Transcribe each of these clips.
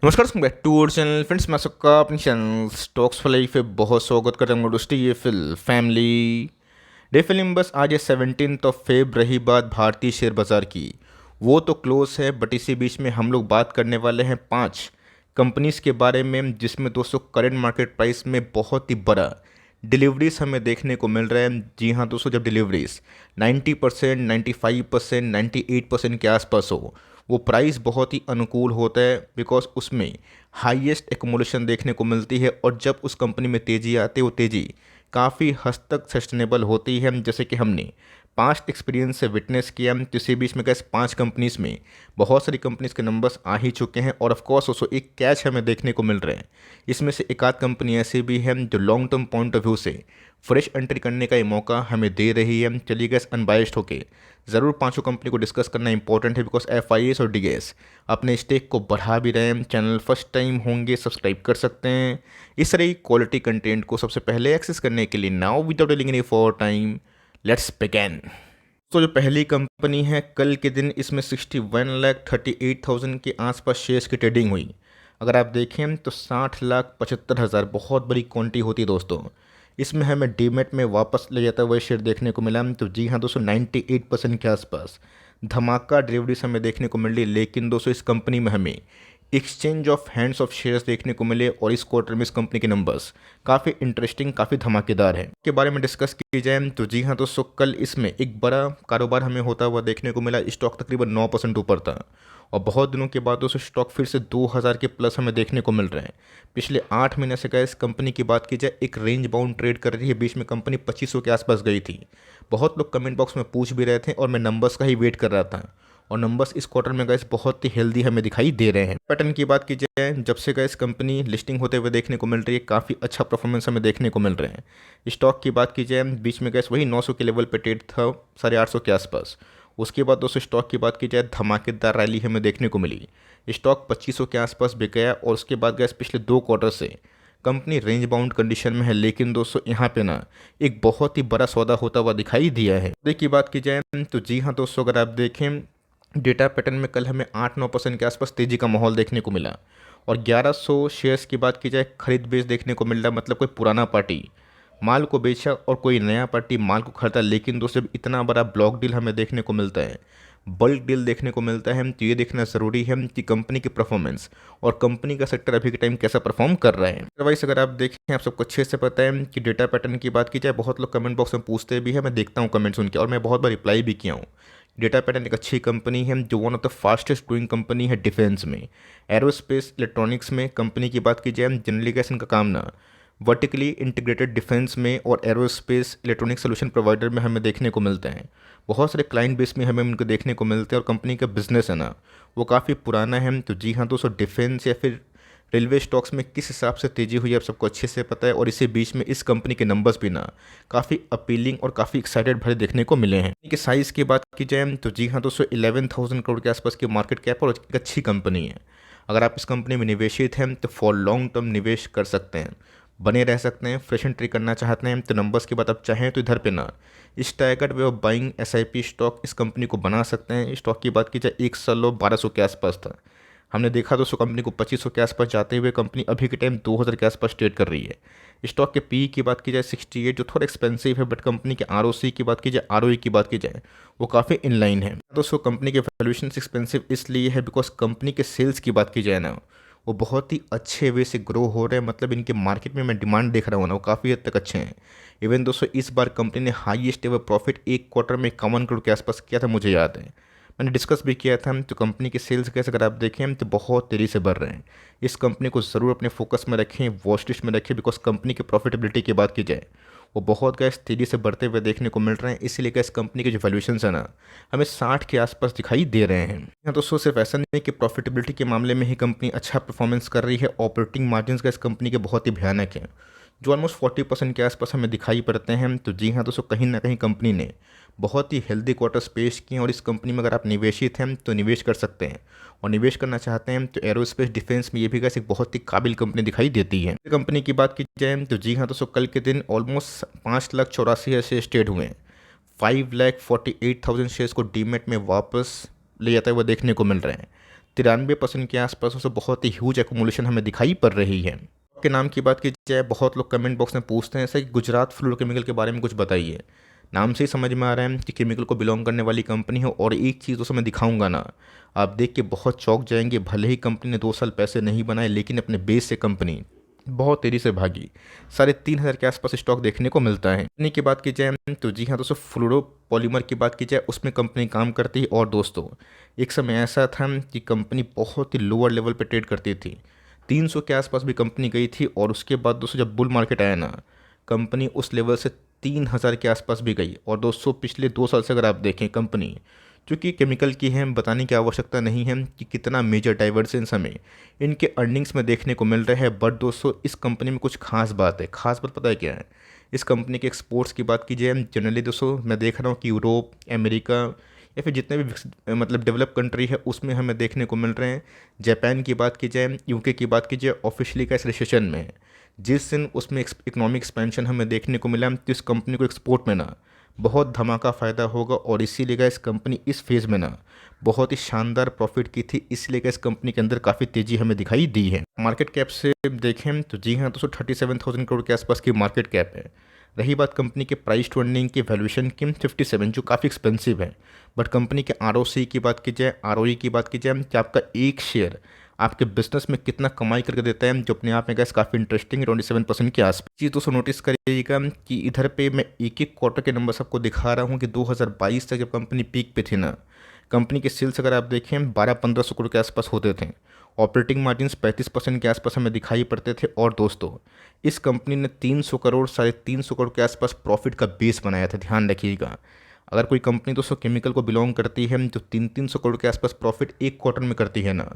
नमस्कार back to our channel friends. मैं सबका अपने चैनल स्टॉक्स फॉर लाइफ पे बहुत स्वागत करता हूँ दोस्तों। ये फिल फैमिली डे फिल्म बस आज 17 फेब रही बात भारतीय शेयर बाज़ार की, वो तो क्लोज है, बट इसी बीच में हम लोग बात करने वाले हैं 5 कंपनीज़ के बारे में जिसमें दोस्तों करंट मार्केट प्राइस में बहुत ही बड़ा डिलीवरीज हमें देखने को मिल रहा है। जी हाँ दोस्तों, जब डिलीवरीज 90%, 95%, 98% के आसपास हो, वो प्राइस बहुत ही अनुकूल होता है, बिकॉज उसमें हाईएस्ट एक्युमुलेशन देखने को मिलती है। और जब उस कंपनी में तेज़ी आती है, वो तेज़ी काफ़ी हद तक सस्टेनेबल होती है, जैसे कि हमने पास्ट एक्सपीरियंस से विटनेस किया। तो इसी बीच में कैसे 5 कंपनीज़ में बहुत सारी कंपनीज़ के नंबर्स आ ही चुके हैं, और ऑफ कोर्स उसको एक कैच हमें देखने को मिल रहे हैं। इसमें से एक आध कंपनी ऐसी भी है जो long term point of view से फ्रेश एंट्री करने का ये मौका हमें दे रही है। चलिए गैस अनबायस्ड होके ज़रूर 5 कंपनी को डिस्कस करना इंपॉर्टेंट है, बिकॉज एफ और डी अपने स्टेक को बढ़ा भी रहे हैं। चैनल फर्स्ट टाइम होंगे सब्सक्राइब कर सकते हैं इस तरह क्वालिटी कंटेंट को सबसे पहले एक्सेस करने के लिए। Now without delaying any for time, let's begin. तो जो पहली कंपनी है, कल के दिन इसमें 61,38,000 के आसपास शेयर्स की ट्रेडिंग हुई। अगर आप देखें तो 60,75,000 बहुत बड़ी क्वांटिटी होती है दोस्तों। इसमें हमें डीमेट में वापस ले जाता हुआ शेयर देखने को मिला। तो जी हाँ दोस्तों, 98% के आसपास धमाका डिलीवरीज हमें देखने को मिल रही। लेकिन दोस्तों इस कंपनी में हमें exchange of hands of shares देखने को मिले, और इस क्वार्टर में इस कंपनी के नंबर्स काफ़ी इंटरेस्टिंग, काफ़ी धमाकेदार है। के बारे में डिस्कस की जाए तो जी हाँ दोस्तों, कल इसमें एक बड़ा कारोबार हमें होता हुआ देखने को मिला। स्टॉक तकरीबन 9% ऊपर था, और बहुत दिनों के बाद दोस्तों स्टॉक फिर से 2000 के प्लस हमें देखने को मिल रहे हैं। पिछले 8 महीने से इस कंपनी की बात की जाए, एक रेंज बाउंड ट्रेड कर रही है। बीच में कंपनी 2500 के आसपास गई थी। बहुत लोग कमेंट बॉक्स में पूछ भी रहे थे, और मैं नंबर्स का ही वेट कर रहा था। और नंबर्स इस क्वार्टर में गैस बहुत ही हेल्दी हमें दिखाई दे रहे हैं। पैटर्न की बात की जाए, जब से गैस कंपनी लिस्टिंग होते हुए देखने को मिल रही है, काफ़ी अच्छा परफॉर्मेंस हमें देखने को मिल रहे हैं। स्टॉक की बात की जाए, बीच में गैस वही 900 के लेवल पे ट्रेड था, 850 के आसपास। उसके बाद दोस्तों स्टॉक की बात की जाए, धमाकेदार रैली हमें देखने को मिली। स्टॉक 2500 के आसपास बिक गया, और उसके बाद गैस पिछले 2 क्वार्टर से कंपनी रेंज बाउंड कंडीशन में है। लेकिन दोस्तों यहाँ पे ना एक बहुत ही बड़ा सौदा होता हुआ दिखाई दिया है। की बात की जाए तो जी हाँ दोस्तों, अगर आप देखें डेटा पैटर्न में कल हमें 8-9% के आसपास तेज़ी का माहौल देखने को मिला। और 1100 शेयर्स की बात की जाए, खरीद बेच देखने को मिल रहा, मतलब कोई पुराना पार्टी माल को बेचा और कोई नया पार्टी माल को खरीदा। लेकिन दोस्तों जब इतना बड़ा ब्लॉक डील हमें देखने को मिलता है, बल्क डील देखने को मिलता है, तो ये देखना ज़रूरी है कि कंपनी की परफॉर्मेंस और कंपनी का सेक्टर अभी के टाइम कैसा परफॉर्म कर रहा है। अदरवाइज अगर आप देखें, आप सबको अच्छे से पता है कि डेटा पैटर्न की बात की जाए, बहुत लोग कमेंट बॉक्स में पूछते भी है, मैं देखता हूँ कमेंट्स उनके, और मैं बहुत बार रिप्लाई भी किया हूँ। डेटा पैटर्न एक अच्छी कंपनी है, जो one of the fastest growing company है डिफेंस में, एरोस्पेस इलेक्ट्रॉनिक्स में। कंपनी की बात की जाए, जनरली कैसे इनका काम ना वर्टिकली इंटीग्रेटेड डिफेंस में और एरोस्पेस इलेक्ट्रॉनिक सोल्यूशन प्रोवाइडर में हमें देखने को मिलते हैं। बहुत सारे क्लाइंट बेस में हमें उनको देखने को मिलते हैं, और कंपनी का बिजनेस है ना वो काफ़ी पुराना है। तो जी हाँ दोस्तों, डिफेंस या फिर रेलवे स्टॉक्स में किस हिसाब से तेज़ी हुई है आप सबको अच्छे से पता है। और इसी बीच में इस कंपनी के नंबर्स भी ना काफ़ी अपीलिंग और काफ़ी एक्साइटेड भरे देखने को मिले हैं। कि साइज़ की बात की जाए तो जी हाँ दोस्तों, 11,000 करोड़ के आसपास की मार्केट कैप और एक अच्छी कंपनी है। अगर आप इस कंपनी में निवेशित हैं तो फॉर लॉन्ग टर्म निवेश कर सकते हैं, बने रह सकते हैं। फ्रेश एंट्री करना चाहते हैं तो नंबर्स की बात आप चाहें तो इधर पे ना staggered way of buying SIP stock इस कंपनी को बना सकते हैं। स्टॉक की बात की जाए, एक साल 1200 के आसपास था, हमने देखा दोस्तों कंपनी को 2500 के आसपास जाते हुए कंपनी अभी के टाइम 2000 के आसपास ट्रेड कर रही है। स्टॉक के पी की बात की जाए 68, जो थोड़ा एक्सपेंसिव है, बट कंपनी के आरओसी की बात की जाए, आरओई की बात की जाए, वो काफ़ी इनलाइन है। दोस्तों कंपनी के वैल्यूएशन एक्सपेंसिव इसलिए है बिकॉज कंपनी के सेल्स की बात की जाए ना, वो बहुत ही अच्छे वे से ग्रो हो रहे हैं। मतलब इनके मार्केट में मैं डिमांड देख रहा हूँ ना, वो काफ़ी हद तक अच्छे हैं। इवन दोस्तों इस बार कंपनी ने हाईएस्ट एवर प्रॉफिट एक क्वार्टर में 51 करोड़ के आसपास किया था, मुझे याद है मैंने डिस्कस भी किया था। तो कंपनी के सेल्स कैसे अगर आप देखें तो बहुत तेज़ी से बढ़ रहे हैं। इस कंपनी को ज़रूर अपने फोकस में रखें, वॉच लिस्ट में रखें, बिकॉज कंपनी की प्रॉफिटेबिलिटी की बात की जाए, वो बहुत गैस तेज़ी से बढ़ते हुए देखने को मिल रहे हैं। इसीलिए गैस कंपनी के जो वैल्यूएशन है ना, हमें 60 के आसपास दिखाई दे रहे हैं। यहाँ दोस्तों सिर्फ ऐसा नहीं है कि प्रॉफिटेबिलिटी के मामले में ही कंपनी अच्छा परफॉर्मेंस कर रही है, ऑपरेटिंग मार्जिन का इस कंपनी के बहुत ही भयानक है, जो ऑलमोस्ट 40% के आसपास हमें दिखाई पड़ते हैं। तो जी हाँ दोस्तों, कहीं ना कहीं कंपनी ने बहुत ही हेल्दी क्वार्टर्स पेश किए, और इस कंपनी में अगर आप निवेशित हैं तो निवेश कर सकते हैं, और निवेश करना चाहते हैं तो एरोस्पेस डिफेंस में ये भी कैसे एक बहुत ही काबिल कंपनी दिखाई देती है। कंपनी की बात की जाए तो जी हाँ दोस्तों, कल के दिन ऑलमोस्ट 5,84,000 शेयर ट्रेड हुए हैं। 5,48,000 शेयर्स को डीमेट में वापस ले जाते हुए देखने को मिल रहे हैं। 93% के आसपास उसे बहुत ही ह्यूज एकुमुलेशन हमें दिखाई पड़ रही है। के नाम की बात की जाए, बहुत लोग कमेंट बॉक्स में पूछते हैं ऐसा कि गुजरात फ्लोरोकेमिकल के बारे में कुछ बताइए। नाम से ही समझ में आ रहा है कि केमिकल को बिलोंग करने वाली कंपनी है। और एक चीज़ तो मैं दिखाऊंगा ना, आप देख के बहुत चौंक जाएंगे। भले ही कंपनी ने 2 साल पैसे नहीं बनाए, लेकिन अपने बेस से कंपनी बहुत तेज़ी से भागी। 3,500 के आसपास स्टॉक देखने को मिलता है। कंपनी की बात की जाए तो जी हाँ दोस्तों, फ्लोरोपॉलीमर की बात की जाए उसमें कंपनी काम करती है। और दोस्तों, एक समय ऐसा था कि कंपनी बहुत ही लोअर लेवल पे ट्रेड करती थी। 300 के आसपास भी कंपनी गई थी। और उसके बाद दोस्तों जब बुल मार्केट आया ना, कंपनी उस लेवल से 3,000 के आसपास भी गई। और दोस्तों पिछले 2 साल से अगर आप देखें, कंपनी चूँकि केमिकल की है, बताने की आवश्यकता नहीं है कि कितना मेजर डाइवर्जेंस हमें इनके अर्निंग्स में देखने को मिल रहा है। बट दोस्तों इस कंपनी में कुछ खास बात है। खास बात पता है क्या है? इस कंपनी के एक्सपोर्ट्स की बात की जाए, जनरली दोस्तों मैं देख रहा हूँ कि यूरोप, अमेरिका या फिर जितने भी मतलब डेवलप कंट्री है उसमें हमें देखने को मिल रहे हैं। जापान की बात की जाए, यूके की बात की जाए, ऑफिशियली का इस रिसेशन में है। जिस दिन उसमें इकोनॉमिक एक्सपेंशन हमें देखने को मिला, तो इस कंपनी को एक्सपोर्ट में ना बहुत धमाका फ़ायदा होगा। और इसीलिए का इस कंपनी इस फेज़ में ना बहुत ही शानदार प्रॉफिट की थी। इसलिए का इस कंपनी के अंदर काफ़ी तेज़ी हमें दिखाई दी है। मार्केट कैप से देखें तो जी हाँ दोस्तों, 37,000 करोड़ के आसपास की मार्केट कैप है। रही बात कंपनी के प्राइस टू अर्निंग की वैल्यूएशन की, 57, जो काफ़ी एक्सपेंसिव है। बट कंपनी के आरओसी की बात की जाए, आरओई की बात की जाए, कि आपका एक शेयर आपके बिजनेस में कितना कमाई करके देता है, जो अपने आप में गैस काफ़ी इंटरेस्टिंग है। 27% के आसपास चीज़ दोस्तों नोटिस करिएगा कि इधर पे मैं एक एक क्वार्टर के नंबर सबको दिखा रहा हूँ कि 2022 तक जब कंपनी पीक पे थी ना, कंपनी के सेल्स अगर आप देखें 12-15 सौ करोड़ के आसपास होते थे। ऑपरेटिंग मार्जिन्स 35% के आसपास हमें दिखाई पड़ते थे। और दोस्तों इस कंपनी ने 300 करोड़ 350 करोड़ के आसपास प्रॉफिट का बेस बनाया था। ध्यान रखिएगा, अगर कोई कंपनी दोस्तों केमिकल को बिलोंग करती है तो 300 करोड़ के आसपास प्रॉफिट एक क्वार्टर में करती है ना,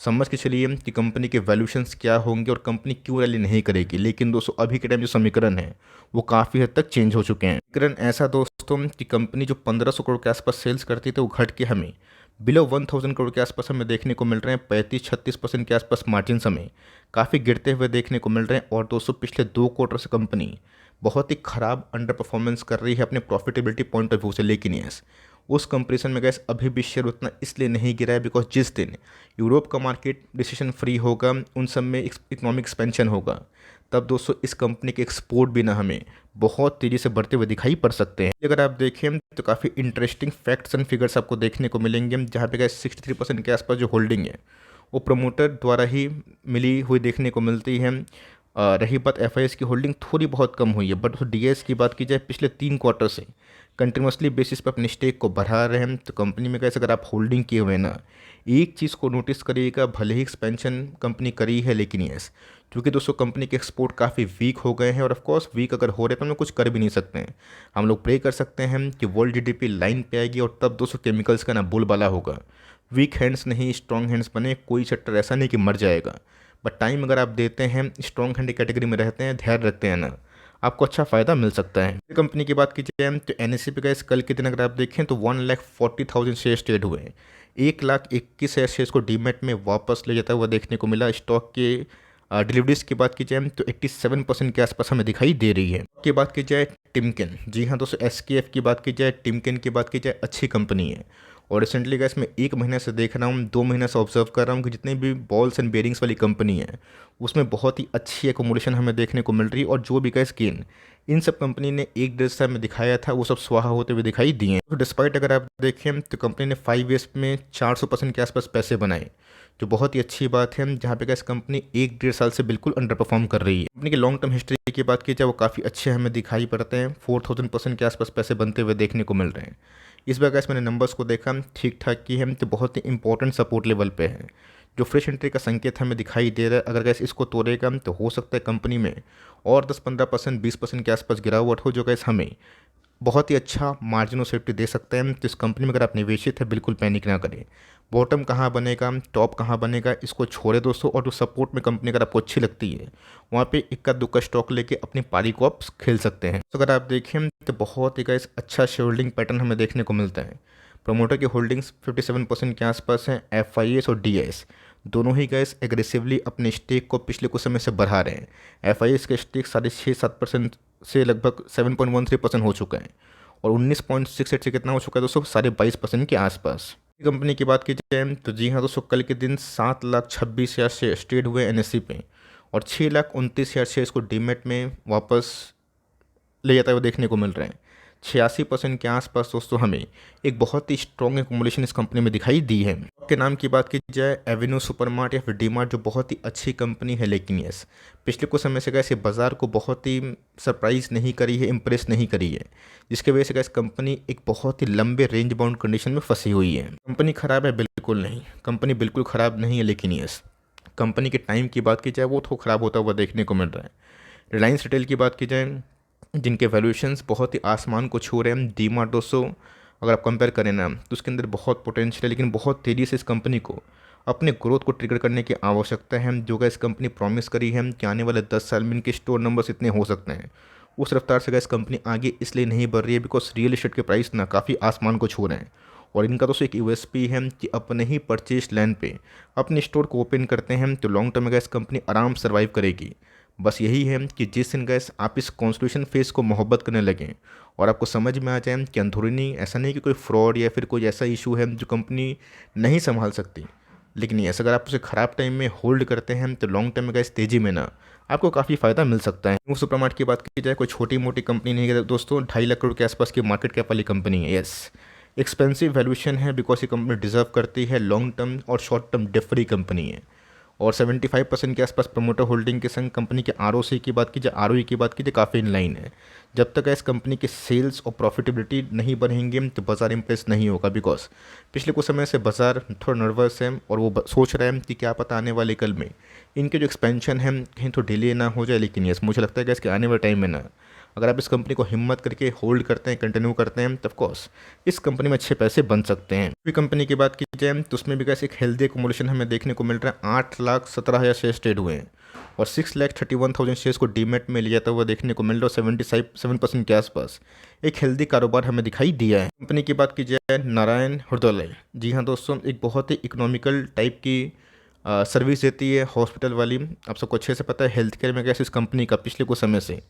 समझ के चलिए कि कंपनी के वैल्यूशंस क्या होंगे और कंपनी क्यों रैली नहीं करेगी। लेकिन दोस्तों अभी के टाइम जो समीकरण है वो काफ़ी हद तक चेंज हो चुके हैं। समीकरण ऐसा दोस्तों कि कंपनी जो 1,500 करोड़ के आसपास सेल्स करती थी वो घट के हमें बिलो 1,000 करोड़ के आसपास हमें देखने को मिल रहे हैं। 35-36% के आसपास मार्जिन हमें काफ़ी गिरते हुए देखने को मिल रहे हैं। और दोस्तों पिछले 2 क्वार्टर से कंपनी बहुत ही ख़राब अंडर परफॉर्मेंस कर रही है अपने प्रॉफिटेबिलिटी पॉइंट ऑफ व्यू से। लेकिन यस, उस कंपेरिजन में गैस अभी भी शेयर उतना इसलिए नहीं गिरा है बिकॉज जिस दिन यूरोप का मार्केट रिसेशन फ्री होगा, उन सब में इकोनॉमिक एक्सपेंशन होगा, तब दोस्तों इस कंपनी के एक्सपोर्ट भी ना हमें बहुत तेज़ी से बढ़ते हुए दिखाई पड़ सकते हैं। अगर आप देखें तो काफ़ी इंटरेस्टिंग फैक्ट्स एंड फिगर्स आपको देखने को मिलेंगे, जहाँ पे गैस 63% के आसपास जो होल्डिंग है वो प्रमोटर द्वारा ही मिली हुई देखने को मिलती है। रही बात एफआईएस की होल्डिंग थोड़ी बहुत कम हुई है। बट डीएस की बात की जाए, पिछले 3 क्वार्टर से कंटिन्यूसली बेसिस पर अपने स्टेक को बढ़ा रहे हैं। तो कंपनी में कैसे अगर आप होल्डिंग किए हुए ना, एक चीज़ को नोटिस करिएगा, भले ही एक्सपेंशन कंपनी करी है, लेकिन यस, क्योंकि दोस्तों कंपनी के एक्सपोर्ट काफ़ी वीक हो गए हैं। और ऑफकोर्स वीक अगर हो रहे हैं तो हम लोग कुछ कर भी नहीं सकते हैं। हम लोग प्रे कर सकते हैं कि वर्ल्ड जीडीपी लाइन पे आएगी और तब दोस्तों केमिकल्स का ना बोलबाला होगा। वीक हैंड्स नहीं स्ट्रॉन्ग हैंड्स बने, कोई सेक्टर ऐसा नहीं कि मर जाएगा। बट टाइम अगर आप देते हैं, स्ट्रॉन्ग हैंड कैटेगरी में रहते हैं, ध्यान रखते हैं ना, आपको अच्छा फ़ायदा मिल सकता है। कंपनी की बात की जाए तो एनएससी पे गैस कल के दिन अगर आप देखें तो 1,40,000 शेयर ट्रेड हुए हैं। 1,21,000 शेयर्स को डीमेट में वापस ले जाता हुआ देखने को मिला। स्टॉक के डिलीवरीज की बात की जाए तो 87% के आसपास हमें दिखाई दे रही है। की बात की जाए टिमकेन, जी हाँ दोस्तों, एसकेएफ की बात की जाए, टिमकेन की बात की जाए, अच्छी कंपनी है। और रिसेंटली गैस मैं 1 महीने से देख रहा हूँ, 2 महीने से ऑब्जर्व कर रहा हूँ कि जितने भी बॉल्स एंड बेरिंग्स वाली कंपनी है उसमें बहुत ही अच्छी एकोमोडेशन हमें देखने को मिल रही है। और जो भी गैस गेन इन सब कंपनी ने 1 डेढ़ साल में दिखाया था वो सब स्वाहा होते हुए दिखाई दिए हैं। तो डिस्पाइट अगर आप देखें तो कंपनी ने 5 ईयर्स में 400% के आसपास पैसे बनाए, जो बहुत ही अच्छी बात है। जहाँ पे गैस कंपनी 1 डेढ़ साल से बिल्कुल अंडर परफॉर्म कर रही है। कंपनी की लॉन्ग टर्म हिस्ट्री की बात की जाए वो काफ़ी अच्छे हमें दिखाई पड़ते हैं। 4,000% के आसपास पैसे बनते हुए देखने को मिल रहे हैं। इस बार गैस मैंने नंबर्स को देखा, ठीक ठाक की है, तो बहुत ही इंपॉर्टेंट सपोर्ट लेवल पे है, जो फ्रेश एंट्री का संकेत हमें दिखाई दे रहा है। अगर गैस इसको तोड़ेगा तो हो सकता है कंपनी में और 10-15%, 20% के आसपास गिरावट हो, जो गैस हमें बहुत ही अच्छा मार्जिन और सेफ्टी दे सकते हैं। तो इस कंपनी में अगर आप निवेशित है, बिल्कुल पैनिक ना करें। बॉटम कहाँ बनेगा, टॉप कहाँ बनेगा, इसको छोड़े दोस्तों। और जो सपोर्ट में कंपनी अगर आपको अच्छी लगती है, वहाँ पे इक्का दुक्का स्टॉक लेके अपनी पारी को आप खेल सकते हैं। तो अगर आप देखें तो बहुत ही गाइस अच्छा शेयर होल्डिंग पैटर्न हमें देखने को मिलता है। प्रमोटर की होल्डिंग्स 57% के आसपास हैं। एफआईएस और डीएस दोनों ही गैस एग्रेसिवली अपने स्टेक को पिछले कुछ समय से बढ़ा रहे हैं। एफआईएस का स्टेक 6.5-7% से लगभग 7.13% हो चुका है। और 19.68 से कितना हो चुका है दोस्तों, 22.5% के आसपास। कंपनी की बात की जाए तो जी हाँ दोस्तों, कल के दिन 7,26,000 शेयर ट्रेड हुए एनएससी पे और 6,29,000 शेयर्स को डीमेट में वापस ले जाते हुए देखने को मिल रहे हैं। 86% के आसपास दोस्तों हमें एक बहुत ही स्ट्रॉन्ग एकुमुलेशन इस कंपनी में दिखाई दी है। के नाम की बात की जाए एवेन्यू सुपरमार्ट या फिर डीमार्ट, जो बहुत ही अच्छी कंपनी है, लेकिन यस पिछले कुछ समय से कैसे बाज़ार को बहुत ही सरप्राइज नहीं करी है, इम्प्रेस नहीं करी है, जिसकी वजह से कैसे कंपनी एक बहुत ही लंबे रेंज बाउंड कंडीशन में फंसी हुई है। कंपनी ख़राब है? बिल्कुल नहीं, कंपनी बिल्कुल ख़राब नहीं है, लेकिन यस कंपनी के टाइम की बात की जाए वो थोड़ा ख़राब होता हुआ देखने को मिल रहा है। रिलायंस रिटेल की बात की जाए, जिनके वैल्यूएशंस बहुत ही आसमान को छू रहे हैं। डीमार्ट दोस्तों अगर आप कंपेयर करें ना तो उसके अंदर बहुत पोटेंशियल है, लेकिन बहुत तेज़ी से इस कंपनी को अपने ग्रोथ को ट्रिगर करने की आवश्यकता है। जो गैस कंपनी प्रॉमिस करी है कि आने वाले 10 साल में इनके स्टोर नंबर्स इतने हो सकते हैं, उस रफ्तार से गैस कंपनी आगे इसलिए नहीं बढ़ रही है बिकॉज रियल एस्टेट के प्राइस ना काफ़ी आसमान को छू रहे हैं। और इनका दोस्तों एक यूएसपी है कि अपने ही परचेज लैंड पे अपने स्टोर को ओपन करते हैं तो लॉन्ग टर्म में गैस कंपनी आराम सर्वाइव करेगी। बस यही है कि जिस दिन गैस आप इस कॉन्स्टिट्यूशन फेस को मोहब्बत करने लगें और आपको समझ में आ जाए कि अंदरूनी ऐसा नहीं कि कोई फ्रॉड या फिर कोई ऐसा इशू है जो कंपनी नहीं संभाल सकती, लेकिन ये अगर आप उसे ख़राब टाइम में होल्ड करते हैं तो लॉन्ग टर्म में गैस तेज़ी में ना आपको काफ़ी फ़ायदा मिल सकता है। सुपरमार्ट की बात की जाए कोई छोटी मोटी कंपनी नहीं है दोस्तों, 2.5 लाख करोड़ के आसपास की मार्केट कैप वाली कंपनी है। यस एक्सपेंसिव वैल्यूएशन है बिकॉज ये कंपनी डिजर्व करती है, लॉन्ग टर्म और शॉर्ट टर्म डिफरी कंपनी है। और 75% के आसपास प्रमोटर होल्डिंग के संग कंपनी के आरओसी की बात कीजिए, आरओई की बात कीजिए, काफ़ी इन लाइन है। जब तक इस कंपनी के सेल्स और प्रॉफिटेबिलिटी नहीं बढ़ेंगे तो बाजार इंप्रेस नहीं होगा बिकॉज पिछले कुछ समय से बाजार थोड़ा नर्वस है और वो सोच रहे हैं कि क्या पता आने वाले कल में इनके जो एक्सपेंशन है कहीं तो डिले ना हो जाए। लेकिन यस मुझे लगता है कि इसके आने वाले टाइम में ना अगर आप इस कंपनी को हिम्मत करके होल्ड करते हैं, कंटिन्यू करते हैं, तो ऑफकोर्स इस कंपनी में अच्छे पैसे बन सकते हैं। भी कंपनी की बात की जाए तो उसमें भी कैसे एक हेल्दी एकुमुलेशन हमें देखने को मिल रहा है। 8,17,000 शेयर्स ट्रेड हुए हैं और 6,31,000 शेयर्स को डीमेट में लिया जाता हुआ देखने को मिल रहा है। 77% के आसपास एक हेल्दी कारोबार हमें दिखाई दिया है। कंपनी की बात की जाए नारायण हृदयालय, जी हाँ दोस्तों, एक बहुत ही इकोनॉमिकल टाइप की सर्विस देती है हॉस्पिटल वाली। आप सबको अच्छे से पता है हेल्थ केयर में कैसे इस कंपनी का पिछले कुछ समय से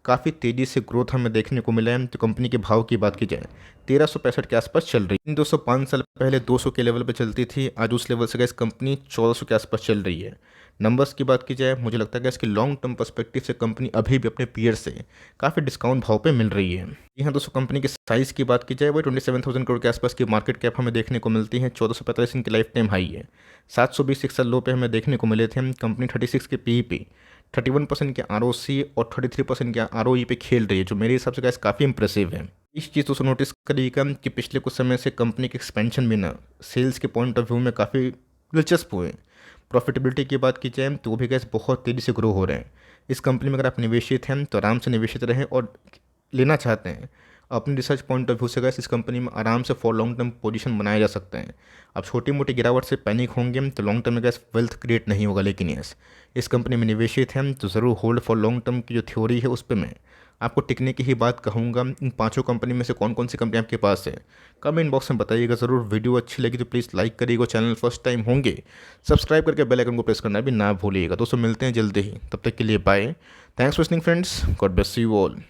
काफ़ी तेज़ी से ग्रोथ हमें देखने को मिला है। तो कंपनी के भाव की बात की जाए 1365 के आसपास चल रही है। 5 साल पहले 200 के लेवल पर चलती थी, आज उस लेवल से गैस कंपनी 1400 के आसपास चल रही है। नंबर्स की बात की जाए मुझे लगता है कि इसकी लॉन्ग टर्म पर्सपेक्टिव से कंपनी अभी भी अपने पीयर से काफ़ी डिस्काउंट भाव पे मिल रही है। यहाँ दोस्तों कंपनी के साइज़ की बात की जाए वो 27,000 करोड़ के आसपास की मार्केट कैप हमें देखने को मिलती है। 1445 इनकी लाइफ टाइम हाई है। 720 एक साल लो पे हमें देखने को मिले थे। कंपनी 36 के पी पे 31% के आरओसी और 33% के आरओई पे खेल रही है, जो मेरे हिसाब से गैस काफ़ी इंप्रेसिव है। इस चीज़ को नोटिस करिएगा कि पिछले कुछ समय से कंपनी के एक्सपेंशन भी ना सेल्स के पॉइंट ऑफ व्यू में काफ़ी दिलचस्प हुए। प्रॉफिटेबिलिटी की बात की जाए तो वो भी गैस बहुत तेज़ी से ग्रो हो रहे हैं। इस कंपनी में अगर आप निवेशित हैं तो आराम से निवेशित रहें और लेना चाहते हैं अपने रिसर्च पॉइंट ऑफ व्यू से गैस इस कंपनी में आराम से फॉर लॉन्ग टर्म पोजीशन बनाया जा सकते हैं। अब छोटी मोटी गिरावट से पैनिक होंगे तो लॉन्ग टर्म में गैस वेल्थ क्रिएट नहीं होगा, लेकिन यस इस कंपनी में निवेशित हैं तो ज़रूर होल्ड फॉर लॉन्ग टर्म की जो थ्योरी है उस पर मैं आपको टिकने की ही बात कहूँगा। इन पांचों कंपनी में से कौन कौन सी कंपनी आपके पास है कमेंट बॉक्स में बताइएगा ज़रूर। वीडियो अच्छी लगी तो प्लीज़ लाइक करिएगा, चैनल फर्स्ट टाइम होंगे सब्सक्राइब करके बेल आइकन को प्रेस करना भी ना भूलिएगा। दोस्तों मिलते हैं जल्दी ही, तब तक के लिए bye. Thanks for listening friends, god bless you all.